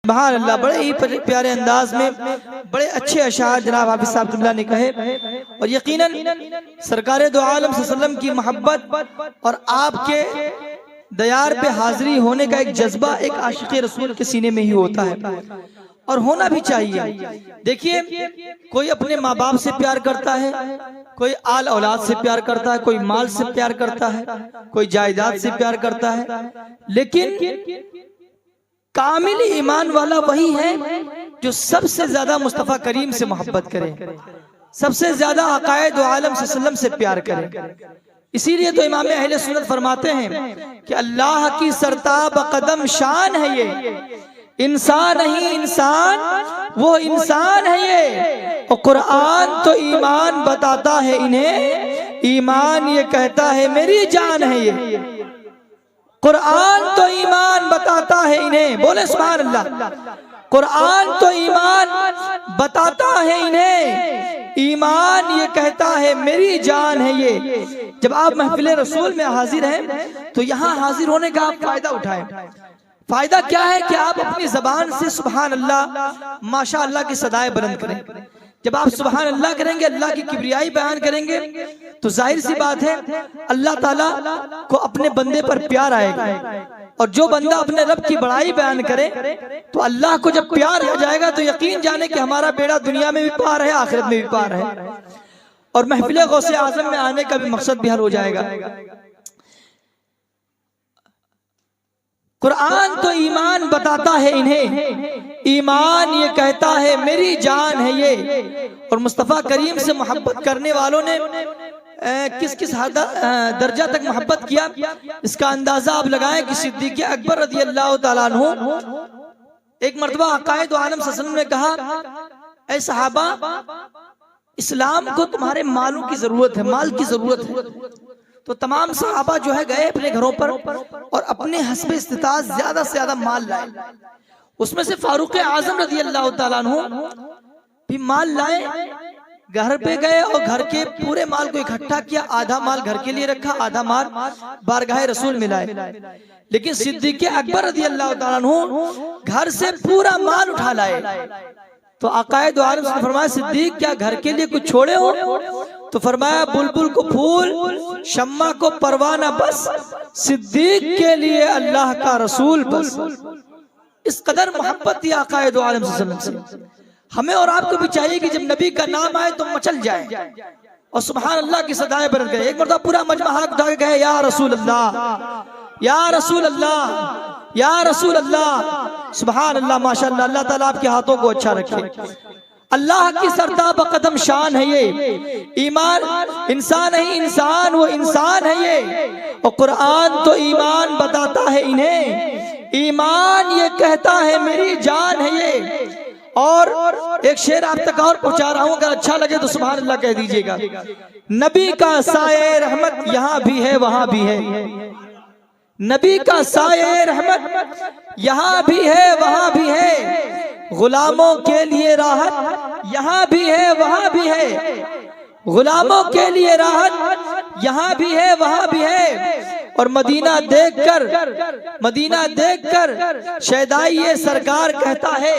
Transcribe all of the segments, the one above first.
सुभान अल्लाह। बड़े ही प्यारे अंदाज में बड़े अच्छे अशार जनाब हाफिज साहब क़िबला ने कहे और यकीनन सरकार दो आलम सल्लल्लाहु अलैहि वसल्लम की मोहब्बत और आपके दयार पे हाजिरी होने का एक जज्बा एक आशिक़ रसूल के सीने में ही होता है और होना भी चाहिए। देखिए, कोई अपने माँ बाप से प्यार करता है, कोई आल औलाद से प्यार करता है, कोई माल से प्यार करता है, कोई जायदाद से प्यार करता है, लेकिन कामिल ईमान वाला वही है जो सबसे ज्यादा मुस्तफ़ा करीम से मोहब्बत करे, सबसे ज्यादा आकाए दो आलम सल्लल्लाहु से प्यार करे। इसीलिए तो इमाम अहले सुन्नत फरमाते हैं कि अल्लाह की सरताब कदम शान है ये, इंसान नहीं इंसान वो इंसान है ये। और कुरान तो ईमान बताता है इन्हें, ईमान ये कहता है मेरी जान है ये। कुरान तो ईमान बताता है इन्हें, बोले सुभान अल्लाह। कुरान तो ईमान बताता है इन्हें, ईमान ये कहता है मेरी जान है ये। जब आप महफिल रसूल में हाजिर हैं तो यहाँ हाजिर होने का आप फायदा उठाएं। फायदा क्या है कि आप अपनी जबान से सुभान अल्लाह माशा अल्लाह की सदाएं बुलंद करें। जब आप सुभान अल्लाह करेंगे, अल्लाह की किबरियाई बयान करेंगे, तो जाहिर सी बात है अल्लाह ताला को अपने बंदे पर प्यार आएगा। और जो बंदा अपने रब की बड़ाई बयान करे तो अल्लाह को जब प्यार आ जाएगा तो यकीन जाने कि हमारा बेड़ा दुनिया में भी पार है, आखिरत में भी पार है, और महफिल गौसे आजम में आने का भी मकसद भी हल हो जाएगा। कुरान तो ईमान बताता है इन्हें, ईमान ये कहता है मेरी जान है ये। और मुस्तफ़ा करीम से मोहब्बत करने वालों ने किस किस दर्जा तक मोहब्बत किया, इसका अंदाजा आप लगाएं कि सिद्दीक़ अकबर रज़ी अल्लाह तआला अन्हु एक मर्तबा आक़ाए दो आलम सल्लल्लाहु अलैहि वसल्लम ने कहा, ऐ सहाबा, इस्लाम को तुम्हारे मालों की जरूरत है, माल की जरूरत है। तो तमाम सहाबा जो है गए अपने घरों पर और अपने हस्बे इस्तिताअत ज्यादा से ज्यादा माल लाए। उसमें से फारूक आजम रज़ी अल्लाह तआला अन्हु भी माल लाए, घर पे गए और घर के पूरे माल को इकट्ठा किया, आधा माल घर के लिए रखा, आधा माल बारगाह रसूल में लाए। लेकिन सिद्दीक़ अकबर रज़ी अल्लाह तआला अन्हु घर से पूरा माल उठा लाए। तो आक़ाए दो आलम ने फरमाया, सिद्दीक़ क्या घर के लिए कुछ छोड़े हो? तो फरमाया, बुलबुल को फूल, शम्मा को परवाना, बस सिद्दीक़ के लिए अल्लाह का रसूल बस। इस कदर मोहब्बत थी आक़ाए दो आलम सल्लल्लाहु अलैहि वसल्लम से। हमें और आपको भी चाहिए कि जब नबी का नाम आए तो मचल जाए और सुभान अल्लाह की सदाएं बुलंद करें। एक मर्तबा पूरा मजमा हाथ उठा के कहे, या रसूल अल्लाह, या रसूल अल्लाह, या रसूल अल्लाह। सुभान अल्लाह, माशाअल्लाह, अल्लाह ताला आपके हाथों को अच्छा रखे। अल्लाह की सरताब कदम शान है ये, ईमान इंसान नहीं इंसान वो इंसान है ये। और कुरान तो ईमान बताता है इन्हें, ईमान ये कहता है मेरी जान है ये। और एक शेर आप तक और पहुंचा रहा हूं, अगर अच्छा लगे तो सुभान अल्लाह कह दीजिएगा। नबी का साये रहमत यहाँ भी है वहां भी है, नबी का साये रहमत यहाँ भी है वहां भी है। गुलामों के लिए राहत यहाँ भी है वहां भी है, गुलामों के लिए राहत यहाँ भी है वहां भी है। और मदीना देखकर शहदाई ये सरकार कहता है,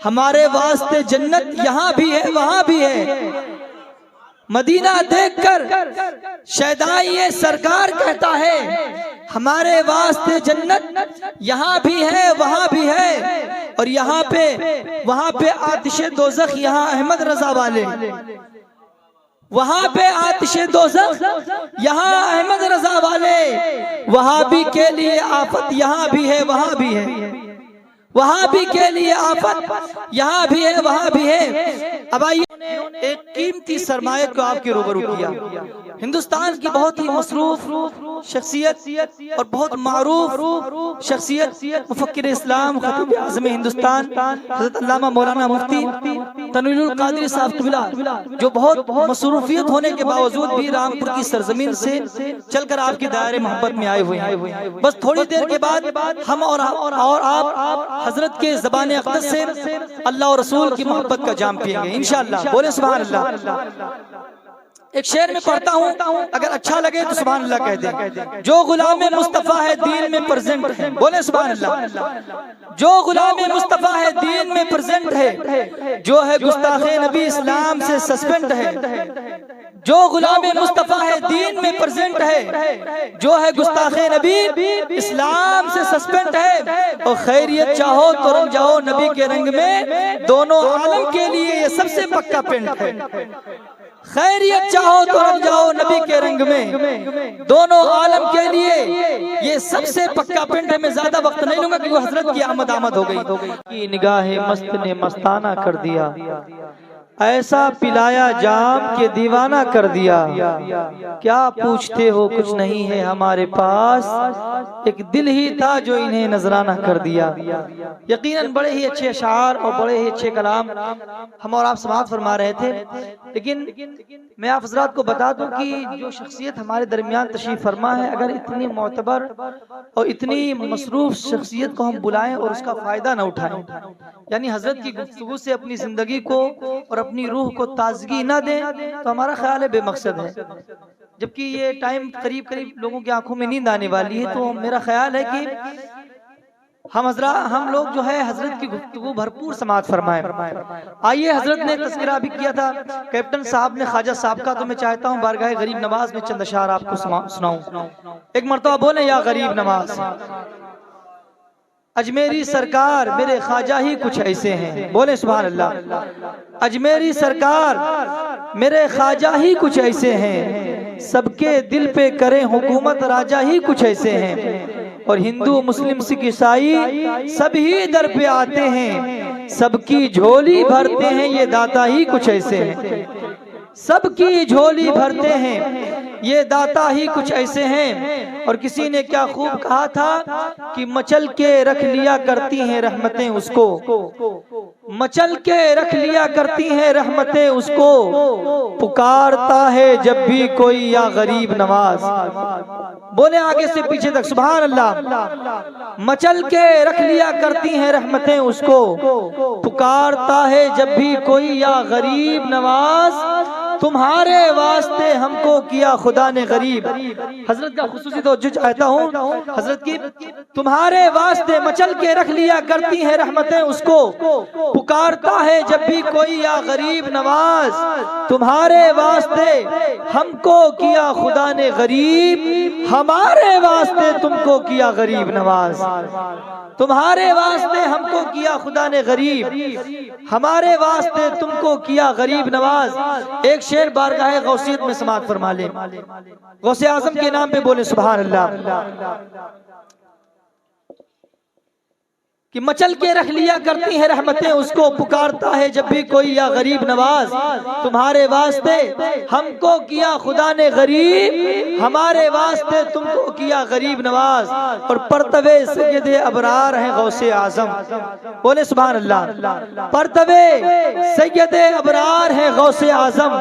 हमारे वास्ते जन्नत यहाँ भी है वहां भी है। मदीना देखकर शहदाई ये सरकार कहता है, हमारे वास्ते जन्नत यहाँ भी है वहां भी है। और यहाँ पे वहां पे आतिशे दोज़ख, यहाँ अहमद रजा वाले, वहां पे आतिशे दोज़ख यहाँ अहमद रजा वाले। वहाबी के लिए आफत यहाँ भी है वहां भी है, वहाबी के लिए आफत यहाँ भी है वहां भी है। अब आइए, एक कीमती सरमाए को आपके रूबरू किया। हिंदुस्तान की बहुत ही मसरूफ शख्सियत और बहुत मारूफ शख्सियत मुफक्किर इस्लाम खतीब आज़म हिंदुस्तान हज़रत अल्लामा मौलाना मुफ्ती तनवीरुल क़ादिरी साहब क़िबला, जो बहुत मसरूफियत होने के बावजूद भी रामपुर की सरजमीन से चलकर आपके दायरे मोहब्बत में आए हुए हैं। बस थोड़ी देर के बाद हम और आप हजरत के ज़बान अक़दस से अल्लाह और रसूल की मोहब्बत का जाम पिएंगे इंशाअल्लाह। बोले सुभान अल्लाह। एक शेर में पढ़ता हूँ, अगर अच्छा लगे तो सुभान अल्लाह कह दे। जो गुलाम मुस्तफा है दीन में प्रेजेंट है, बोले सुभान अल्लाह। जो गुलाम मुस्तफा है दीन में प्रेजेंट है, जो है गुस्ताखे नबी इस्लाम से सस्पेंड है। जो गुलाम मुस्तफा है दीन में प्रेजेंट है, जो है गुस्ताखे नबी इस्लाम से सस्पेंड है। और खैरियत चाहो तो रंग जाओ नबी के रंग में, दोनों आलम के लिए ये सबसे पक्का पेंट है। खैरियत चाहो तो रंग जाओ नबी के रंग में, दोनों आलम के लिए ये सबसे पक्का पेंट है। मैं ज्यादा वक्त नहीं लूंगा क्योंकि हजरत की आमद हो गई। निगाहे मस्त ने मस्ताना कर दिया, ऐसा पिलाया जाम के दीवाना कर दिया। क्या पूछते हो कुछ नहीं है हमारे पास, एक दिल ही था जो इन्हें नजराना कर दिया। यकीनन बड़े ही अच्छे अशार और बड़े ही अच्छे कलाम हम और आप समाअत फरमा रहे थे। लेकिन मैं आप हजरात को बता दूं कि जो शख्सियत हमारे दरमियान तशरीफ फरमा है, अगर इतनी मोतबर और इतनी मसरूफ शख्सियत को हम बुलाएं और उसका फायदा न उठाएं, यानी हजरत की गुफ्तगू से अपनी जिंदगी को और अपनी रूह को ताजगी ना दें, तो हमारा ख्याल है बेमकसद है। जबकि ये टाइम करीब करीब लोगों की आंखों में नींद आने वाली है, तो मेरा ख्याल है कि हम लोग जो है हजरत की गुफ्तगू भरपूर समाअत फरमाएं। आइए, हजरत ने तज़किरा भी किया था कैप्टन साहब ने ख्वाजा साहब का, तो मैं चाहता हूँ बारगाह गरीब नवाज में चंद अशार आपको सुनाऊं। एक मरतबा बोले या गरीब नवाज, अजमेरी सरकार मेरे ख्वाजा ही कुछ ऐसे हैं, बोले सुभान अल्लाह। अजमेरी सरकार मेरे ख्वाजा ही कुछ ऐसे हैं, सबके दिल पे करें हुकूमत राजा ही कुछ ऐसे हैं। और हिंदू मुस्लिम सिख ईसाई सभी दर पे आते हैं, सबकी झोली भरते हैं ये दाता ही कुछ ऐसे हैं। सबकी झोली भरते हैं ये दाता ही कुछ ऐसे हैं। और किसी ने क्या खूब कहा था कि मचल के रख लिया करती हैं रहमतें उसको, मचल के रख लिया करती हैं रहमतें उसको, पुकारता है जब भी कोई या गरीब नवाज। बोले आगे से पीछे तक सुभान अल्लाह। मचल के रख लिया करती हैं रहमतें उसको, पुकारता है जब भी कोई या गरीब नवाज, तुम्हारे वास्ते हमको किया खुदा ने गरीब। हजरत का खुसूसी तवज्जो चाहता हूँ हजरत की, तुम्हारे वास्ते मचल के रख लिया करती हैं रहमतें उसको, पुकारता है जब भी कोई या गरीब नवाज, तुम्हारे वास्ते हमको किया खुदा ने गरीब, हमारे वास्ते तुमको किया गरीब नवाज। तुम्हारे वास्ते हमको किया खुदा ने गरीब, हमारे वास्ते तुमको किया गरीब नवाज। एक शेर बारगाह गौसियत में समाअत फरमा ले, गौसे आजम के नाम पे बोले सुभान अल्लाह। कि मचल के रख लिया करती है रहमतें उसको, पुकारता है जब भी कोई या गरीब नवाज, तुम्हारे वास्ते हमको किया खुदा ने गरीब, हमारे वास्ते तुमको किया गरीब नवाज। और परतवे सैयद अबरार हैं गौसे आजम, बोले सुभान अल्लाह। परतवे सैयद अबरार हैं गौसे आजम,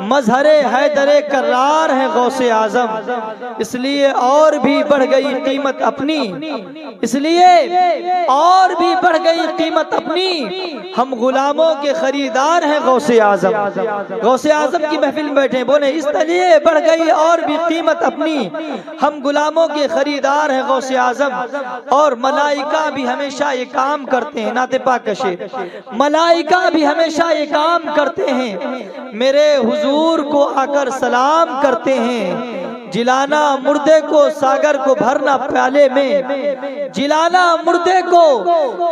मजहरे हैदरे कर्रार हैं गौसे आजम। इसलिए और भी बढ़ गई कीमत अपनी, इसलिए और भी बढ़ गई कीमत अपनी, हम गुलामों के खरीदार हैं गौसे आजम। गौसे आजम की महफिल में बैठे, बोले इसलिए बढ़ गई और भी कीमत अपनी, हम गुलामों के खरीदार हैं गौसे आजम। और मलाइका भी हमेशा ये काम करते हैं, नाते पाक कशे, मलाइका भी हमेशा ये काम करते हैं, मेरे हुजूर को आकर सलाम करते हैं। जिलाना मुर्दे को सागर को भरना प्याले में, जिलाना मुर्दे को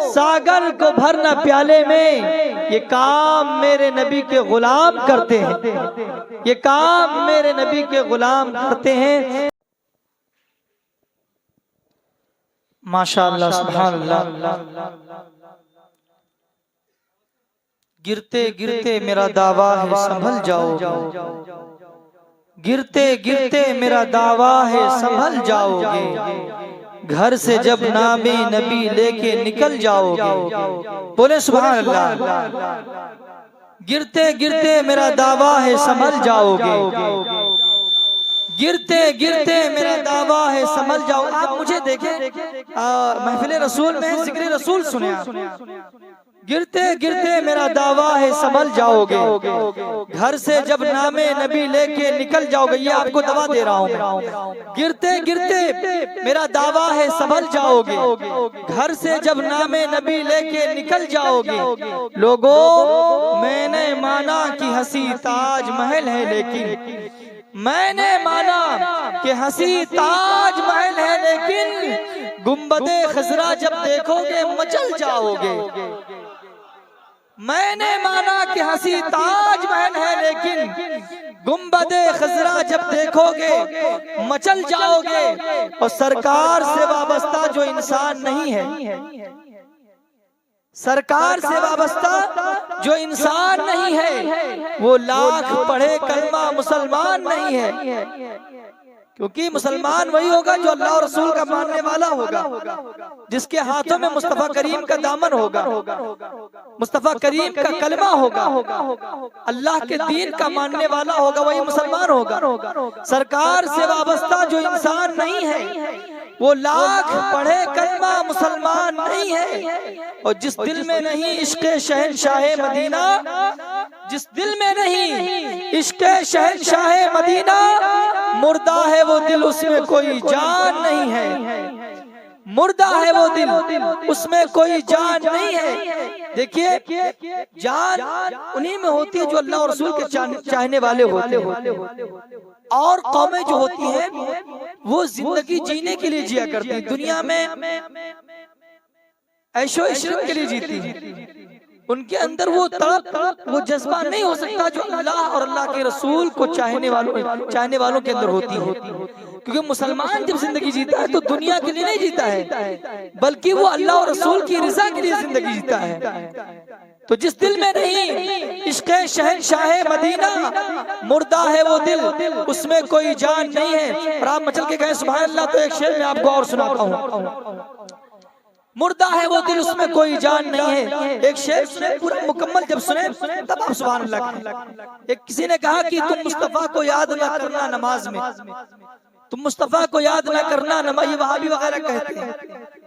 सागर को भरना प्याले में, ये काम मेरे नबी के गुलाम करते हैं, ये काम मेरे नबी के गुलाम करते हैं। माशाअल्लाह सुभान अल्लाह। गिरते गिरते मेरा दावा है संभल जाओगे, गिरते गिरते मेरा दावा है संभल जाओगे, घर से जब नामे नबी लेके निकल जाओगे, बोले सुभान अल्लाह। गिरते गिरते मेरा दावा है संभल जाओगे, गिरते गिरते मेरा दावा है संभल जाओ। आप मुझे देखें महफिल रसूल में जिक्र रसूल सुने, गिरते गिरते मेरा दावा है संभल जाओगे, घर से जब नामे नबी लेके निकल जाओगे। ये आपको दवा दे रहा हूँ मैं। गिरते गिरते मेरा दावा है संभल जाओगे, घर से जब नामे नबी लेके निकल जाओगे। लोगों मैंने माना कि हंसी ताज महल है, लेकिन मैंने माना कि हंसी ताज महल है, लेकिन गुंबदे खजरा जब देखोगे मचल जाओगे। मैंने माना कि हंसी ताज महल है, लेकिन गुंबदे खजरा जब देखोगे मचल जाओगे। और सरकार से वाबस्ता जो इंसान नहीं है, सरकार से वाबस्ता जो इंसान नहीं है, वो लाख पढ़े कलमा मुसलमान नहीं है। क्योंकि मुसलमान वही होगा जो अल्लाह और रसूल का मानने वाला होगा, जिसके हाथों में मुस्तफा करीम का दामन होगा, मुस्तफा करीम का कलमा होगा, अल्लाह के दीन का मानने वाला होगा, वही मुसलमान होगा। सरकार से वाबस्ता जो इंसान नहीं है, वो लाख पढ़े कलमा मुसलमान नहीं है। और जिस दिल में नहीं इश्क़े शहंशाहे मदीना, जिस दिल में नहीं इश्क़े शहंशाहे मदीना, मुर्दा है वो दिल, उसमें कोई जान नहीं है। मुर्दा है वो दिल, उसमें कोई जान नहीं है। देखिए जान उन्हीं में होती है जो अल्लाह और रसूल के चाहने वाले होते हैं। और कौमें जो होती हैं वो जिंदगी जीने के लिए जिया करती हैं, दुनिया में ऐशो इशरत के लिए जीती हैं। उनके अंदर वो तड़प वो जज्बा नहीं हो सकता जो अल्लाह और अल्लाह के रसूल को चाहने वालों के अंदर होती है। क्योंकि मुसलमान जब जिंदगी जीता है तो दुनिया के लिए नहीं जीता है, बल्कि वो अल्लाह और रसूल की रिज़ा के लिए जिंदगी जीता है। तो जिस दिल में नहीं इश्क़े शहंशाहे मदीना, मुर्दा है वो दिल, उसमें कोई जान नहीं है। और आप मचल के कहें सुभान अल्लाह, तो एक शेर मैं आपको और सुनाता हूँ। मुर्दा है वो दिल, उसमें कोई जान नहीं है। एक शेर सुने पूरा मुकम्मल, जब सुने तब आप सुभान अल्लाह। एक किसी ने कहा कि तुम मुस्तफा को याद ना करना नमाज में, तुम मुस्तफा को याद ना करना नमाज, ये वहाबी वगैरह कहते हैं।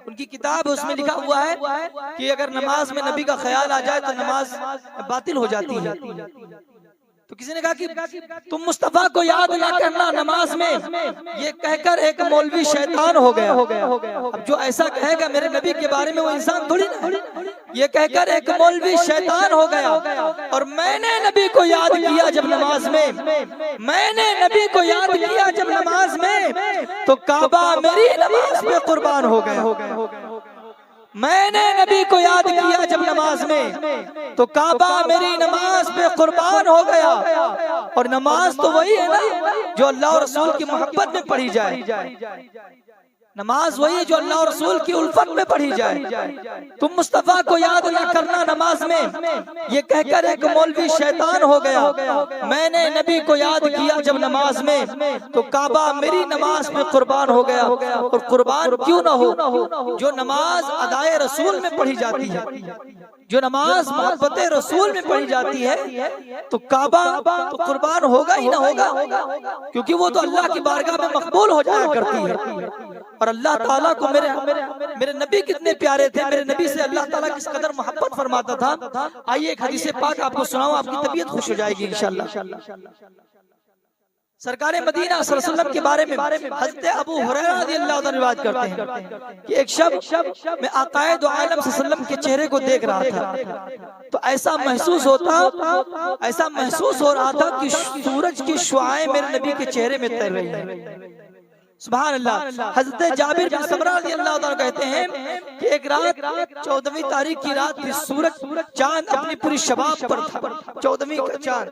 उनकी किताब है, उसमें लिखा हुआ है कि अगर नमाज में नबी का ख्याल आ जाए तो नमाज बातिल हो जाती है। तो किसी ने कहा कि तुम मुस्तफा को याद ना करना नमाज में, ये कहकर एक मौलवी शैतान हो गया। अब जो ऐसा कहेगा मेरे नबी के बारे में, वो इंसान थोड़ी ना। ये कहकर एक मौलवी शैतान हो गया। और मैंने नबी को याद किया जब नमाज में, मैंने नबी को याद किया जब नमाज में, तो काबा मेरी नमाज पे कुर्बान हो गया। मैंने नबी को याद किया जब नमाज में, तो काबा मेरी नमाज पे कुर्बान हो गया। और नमाज तो वही है ना जो अल्लाह और रसूल की मोहब्बत में पढ़ी जाए। नमाज वही है जो अल्लाह और रसूल की उल्फत में पढ़ी जाए। तुम मुस्तफा को याद ना करना नमाज में, ये कहकर एक मौलवी शैतान हो गया। मैंने नबी को याद किया जब नमाज में, तो काबा मेरी नमाज में कुर्बान हो गया। और कुर्बान क्यों ना हो, जो नमाज अदाए रसूल में पढ़ी जाती है, जो नमाज मोहब्बत रसूल में पढ़ी जाती है, तो काबा तो कुर्बान होगा ही ना होगा, क्योंकि वो तो अल्लाह की बारगाह में मकबूल हो जाया करती है। और अल्लाह ताला को मेरे नबी कितने प्यारे थे, मेरे नबी से अल्लाह ताला किस कदर मोहब्बत फरमाता था। आइए एक हदीस पाक आपको सुनाऊं, आपकी तबीयत खुश हो जाएगी इंशाअल्लाह। सरकारे मदीना सल्लल्लाहु अलैहि वसल्लम के बारे में हज़रत अबू हुरैरा रज़ियल्लाहु अन्हु रिवायत करते हैं कि एक शब मैं आक़ाए दो आलम सल्लल्लाहु अलैहि वसल्लम के चेहरे को देख रहा था, तो ऐसा महसूस हो रहा था कि सूरज की शुआएं मेरे नबी के चेहरे में तैर रही हैं। सुभान अल्लाह। हज़रत जाबिर बिन समरा रज़ियल्लाहु अन्हु कहते हैं कि एक रात 14वीं तारीख की रात थी, सूरज चांद अपनी पूरी शबाब पर था, 14वीं का चांद।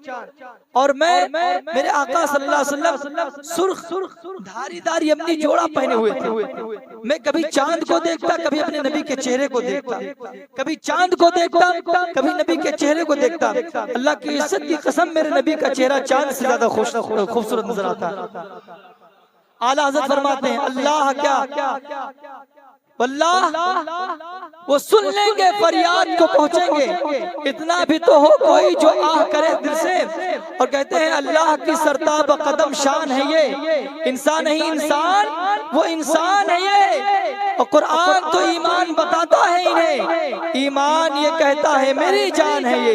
और मैं मेरे आका सल्लल्लाहु अलैहि वसल्लम सुर्ख धारीदार यमनी जोड़ा पहने हुए थे। मैं कभी चांद को देखता, कभी अपने नबी के चेहरे को देखता, कभी चांद को देखता, कभी नबी के चेहरे को देखता। अल्लाह की इज्जत की कसम, मेरे नबी का चेहरा चांद से ज्यादा खूबसूरत नजर आता। आला हज़रत फरमाते हैं, अल्लाह क्या वल्लाह वो सुन लेंगे, फरियाद को पहुंचेंगे। इतना भी तो हो कोई जो आह करे दिल से और कहते हैं अल्लाह की सरताब कदम शान है ये, इंसान नहीं इंसान, वो इंसान है ये। और कुरान तो ईमान बताता है इन्हें, ईमान ये कहता है मेरी जान है ये,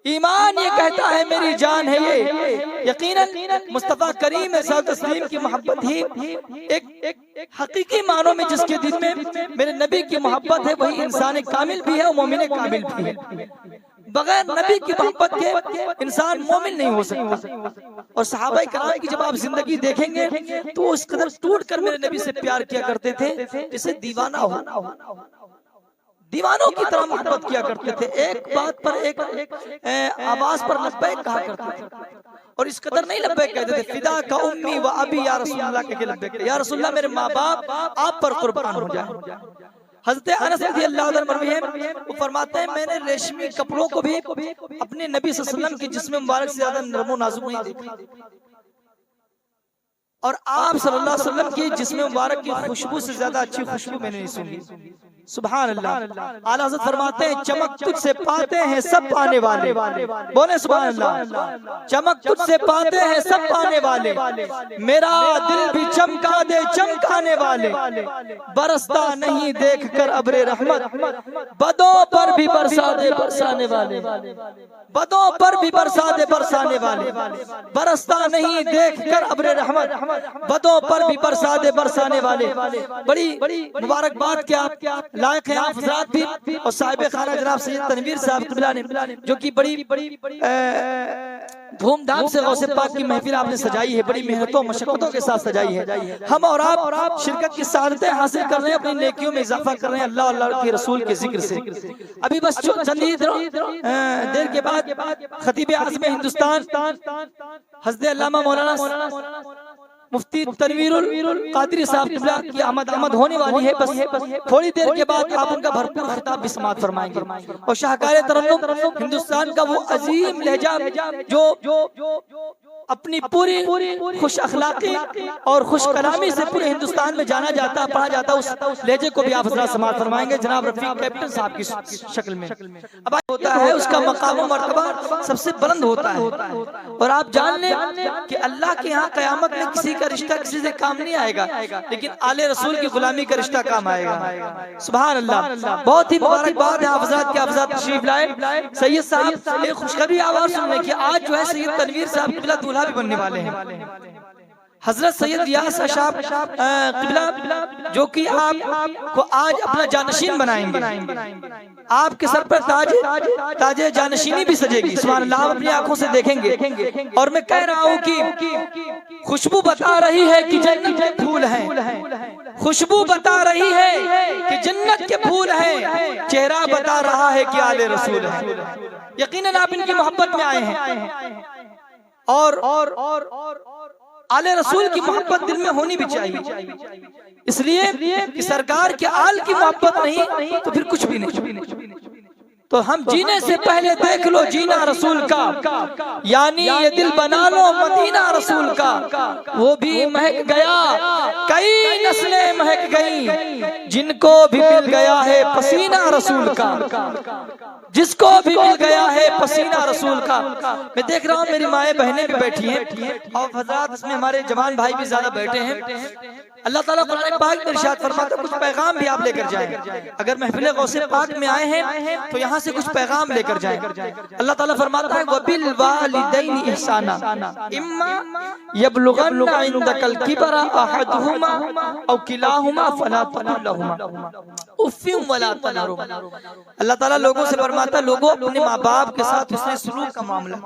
ईमान ये कहता है मेरी जान है ये। यकीनन मुस्तफा करीम तस्लीम की मोहब्बत ही एक हकीकी मानों में जिसके दिल में मेरे नबी की मोहब्बत है, वही इंसान कामिल भी है और मोमिन कामिल भी है। बगैर नबी की मोहब्बत के इंसान मोमिन नहीं हो सकता। और सहाबा कराम की जब आप जिंदगी देखेंगे तो उस कदर टूट कर मेरे नबी से प्यार किया करते थे जिसे दीवाना हो, दीवानों की तरह मोहब्बत किया करते थे। एक बात पर एक आवाज पर लब्बैक कहा करते थे और इस कदर नहीं लब्बैक कहते थे फिदा का उम्मी व अबी या रसूलुल्लाह के लब्बैक, या रसूलुल्लाह मेरे माँ बाप आप पर कुर्बान हो जाए। हज़रत अनस रज़ियल्लाहु अन्हु मरवी है, वो फरमाते हैं मैंने रेशमी कपड़ों को भी अपने नबी सल्लल्लाहु अलैहि वसल्लम के जिस्म मुबारक से ज्यादा नरम नाजुक नहीं देखा और आप सल्लल्लाहु अलैहि वसल्लम की जिस्म मुबारक की खुशबू से ज्यादा अच्छी खुशबू मैंने नहीं सुनी। सुभान अल्लाह। आला हज़रत फरमाते हैं चमक तुझसे पाते हैं सब पाने वाले, बोले सुभान अल्लाह। चमक तुझसे पाते हैं सब पाने वाले, मेरा दिल भी चमका दे चमकाने वाले, बरसता नहीं देख कर अब्रे रहमत, बदों पर भी बरसा दे बरसाने वाले, बदों पर भी बरसा दे बरसाने वाले, बरसता नहीं देख कर अब्रे रहमत, बदों पर भी बरसा दे बरसाने वाले। बड़ी मुबारकबाद क्या लायक है आप हजरात भी और साहिब खाना जनाब सैयद तनवीर साहब क़िबला ने, जो कि बड़ी धूमधाम से गौसे पाक की महफिल आपने सजाई है, बड़ी मेहनतों मशक्कतों के साथ सजाई है। हम और आप शिरकत की सादतें हासिल कर रहे हैं, अपनी नेकियों में इजाफा कर रहे हैं अल्लाह अल्लाह के रसूल के जिक्र से। अभी बस चंद ही देर के बाद खतीब आज़म हिंदुस्तान हज़रत अल्लामा मौलाना मुफ्ती तनवीरुल कादरी साहब क़िबला की आमद होने वाली है। बस थोड़ी देर के बाद आप उनका भरपूर खिताब भी समाअत फरमाएंगे और शाहकार तरन्नुम हिंदुस्तान का वो अजीम लहजा जो अपनी पूरी खुश अखलाकी और खुश कलामी से पूरे हिंदुस्तान में जाना जाता पढ़ा जाता, उस लहजे को भी आप हज़रात समाअत फरमाएंगे जनाब रफीक कैप्टन साहब की शक्ल में। अब होता है उसका मकाम व मर्तबा सबसे बुलंद होता है और आप जान लें कि अल्लाह के यहाँ क़यामत में किसी का रिश्ता किसी से काम नहीं आएगा, लेकिन आले रसूल की गुलामी का रिश्ता काम आएगा। सुभान अल्लाह। बहुत ही मुबारकबाद है आप हज़रात के, आप हज़रात तशरीफ लाए। सैयद साहब एक खुशखबरी आवाज़ सुनने की, आज जो है सैयद तनवीर साहब क़िबला दूल्हा भी बनने वाले हैं। हजरत सैयद रियास साहब क़िबला जो कि आपको आज अपना जानशीन बनाएंगे, आपके सर पर ताजे जानशीनी भी सजेगी। सुभान अल्लाह। आप अपनी आंखों से देखेंगे और मैं कह रहा हूँ कि खुशबू बता रही है कि जन्नत के फूल हैं, खुशबू बता रही है कि जन्नत के फूल हैं, चेहरा बता रहा है कि आले रसूल है। यकीनन आप इनकी मोहब्बत में आए हैं और आले रसूल की मोहब्बत दिल में होनी भी चाहिए, इसलिए कि सरकार के आल की मोहब्बत नहीं तो फिर कुछ भी नहीं। तो हम जीने से पहले देख लो जीना रसूल का, यानी ये दिल बना लो मदीना रसूल का। वो भी महक गया, कई नस्लें महक गई, जिनको भी मिल गया है पसीना रसूल का, जिसको भी मिल गया है पसीना रसूल का। मैं देख रहा हूँ मेरी माएँ बहनें भी बैठी हैं और हज़रात इसमें हमारे जवान भाई भी ज्यादा बैठे हैं। अल्लाह ताला कुरान पाक में इरशाद फरमाता है कुछ पैगाम भी आप लेकर जाएं। अगर महफिल गौसे पाक में आए हैं तो यहाँ से कुछ पैगाम लेकर जाएं। अल्लाह ताला फरमाता है वबिल वालिदैनि इहसाना इम्मा यबलुगन्ना इंदकल किबरा अहदुहुमा औ किलाहुमा फला तकुल लहुमा उफ़्फिन वला तनहुमा। अल्लाह ताला लोगों से फरमाता है लोगों अपने माँ बाप के साथ उसने सुलूक का मामला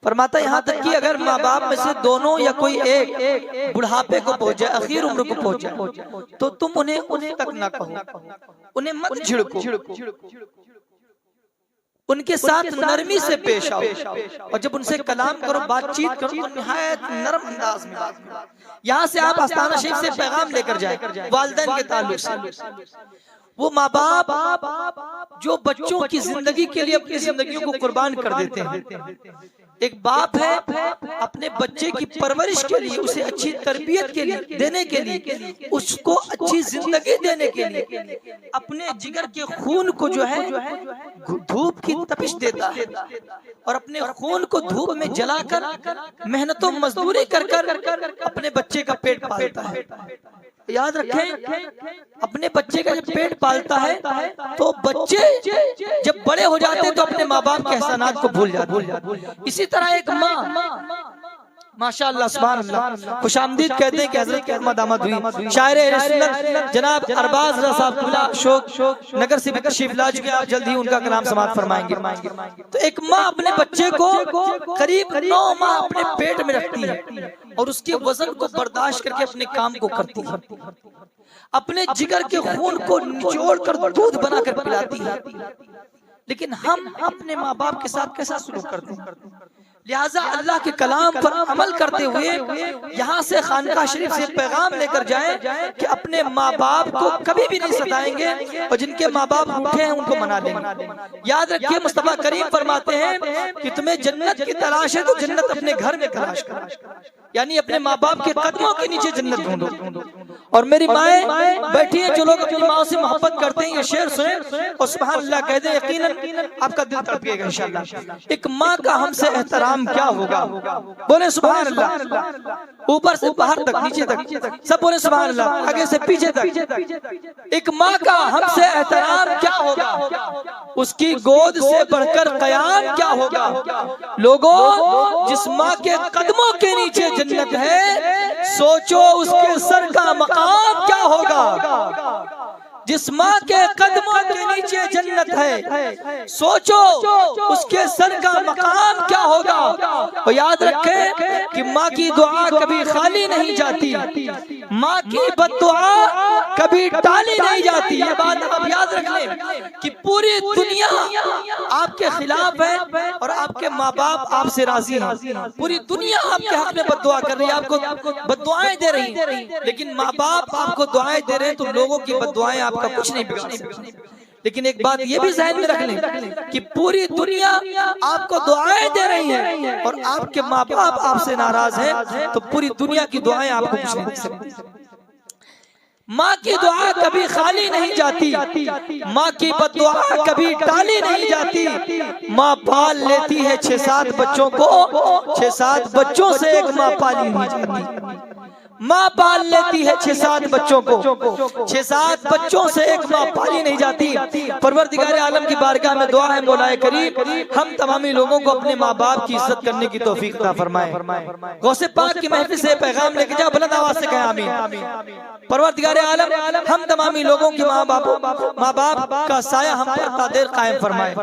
फरमाता, यहाँ तक कि अगर माँ बाप में से दोनों या कोई एक बुढ़ापे को पहुंच जाए, आखिर उम्र को पहुंच जाए, तो तुम उन्हें उस तक ना कहो, उन्हें मत झिड़को, उनके साथ नरमी से पेश आओ और जब उनसे कलाम करो, बातचीत करो तो निहायत नरम अंदाज में बात करो। यहाँ से आप आस्ताना शरीफ से पैगाम लेकर जाए वालिदैन के ताल्लुक से। वो माँ बाप जो बच्चों की जिंदगी के लिए अपनी जिंदगियों को कुर्बान कर देते हैं। एक बाप है अपने बच्चे की परवरिश के लिए, उसे अच्छी तरबियत के लिए देने के लिए, उसको अच्छी जिंदगी देने के लिए अपने जिगर के खून को जो है धूप की तपिश देता है और अपने खून को धूप में जलाकर मेहनतों मजदूरी कर अपने बच्चे का पेट पालता है। याद रखें, अपने बच्चे का जब पेट पालता है तो बच्चे जब बड़े हो जाते हैं तो अपने माँ बाप के एहसानात को भूल जाते हैं। इसी तरह एक माँ, माशाअल्लाह सुभान अल्लाह, खुशामदीद कहते हैं कि हजरत की अहमद आमद हुई। शायर सुन्नत जनाब अरबाज रज़ा साहब शोक नगर से तशरीफ ला चुके, आप जल्द ही उनका कलाम समाअत फरमाएंगे। तो एक माँ अपने बच्चे को करीब 9 माह अपने पेट में रखती है और उसके वजन को बर्दाश्त करके अपने काम को करती है, अपने जिगर के खून को निचोड़ कर दूध बनाकर पिलाती है। लेकिन हम अपने माँ बाप के साथ कैसा सलूक करते हैं? लिहाजा अल्लाह के कलाम पर अमल करते हुए यहाँ से खानकाह शरीफ से पैगाम लेकर जाएं कि अपने माँ बाप को कभी भी नहीं सताएंगे और जिनके माँ बाप रूठे हैं उनको मना देंगे। याद रखिए, मुस्तफा करीम फरमाते हैं कि तुम्हें जन्नत की तलाश है तो जन्नत अपने घर में तलाश करो, यानी अपने माँ बाप के कदमों के नीचे जन्नत ढूंढो। और मेरी माएँ बैठी हैं, जो लोग अपनी माँ से मोहब्बत करते हैं, ये शेर सुने और सुभान अल्लाह कह दें, यकीनन आपका दिल तड़पेगा इंशाअल्लाह। एक माँ का हमसे एहतराम क्या होगा? बोले सुभान अल्लाह। ऊपर से बाहर तक, नीचे तक सब बोले सुभान अल्लाह, आगे से पीछे तक। एक माँ का हमसे एहतराम क्या होगा? उसकी गोद से बढ़कर कयाम क्या होगा? लोगों, जिस माँ के कदमों के नीचे जन्नत है, सोचो उसके सर का मकाम क्या होगा। जिस माँ के कदमों के नीचे जन्नत है, सोचो उसके सर का मकाम क्या होगा। और याद रखें कि माँ की दुआ कभी खाली नहीं जाती, माँ की बद्दुआ कभी टाली नहीं जाती। ये बात आप याद रख लें कि पूरी दुनिया आपके खिलाफ है और आपके माँ बाप आपसे राजी हैं। पूरी दुनिया आपके हक में बद्दुआ कर रही है, आपको बद्दुआएं दे रही है, लेकिन माँ बाप आपको दुआएं दे रहे हैं तो लोगों की बद्दुआएं आपका कुछ नहीं बिगाड़ सकती। लेकिन एक बात ये भी ज़हन में रख लें कि पूरी दुनिया आपको दुआएं दे रही है और आपके माँ बाप आपसे नाराज हैं तो पूरी दुनिया की दुआएं आपको कुछ नहीं दे सकती। माँ की दुआ कभी खाली नहीं जाती, माँ की बद्दुआ कभी टाली नहीं जाती। माँ पाल लेती है 6-7 बच्चों को, 6-7 बच्चों से एक माँ पाली नहीं जाती। माँ पाल लेती है 6-7 बच्चों को, 6-7 बच्चों से एक माँ पाली नहीं जाती। परवरदिगार आलम की बारगाह में दुआ है, मौलाए करीम हम तमामी लोगों को अपने माँ बाप की इज्जत करने की तौफीक अता फरमाए। गौसे पाक की महफिल से पैगाम लेके जाओ, बुलंद आवाज से कहें आमीन। परवरदिगार आलम हम तमामी लोगों के माँ बाप का साया हम पर कादिर कायम फरमाए।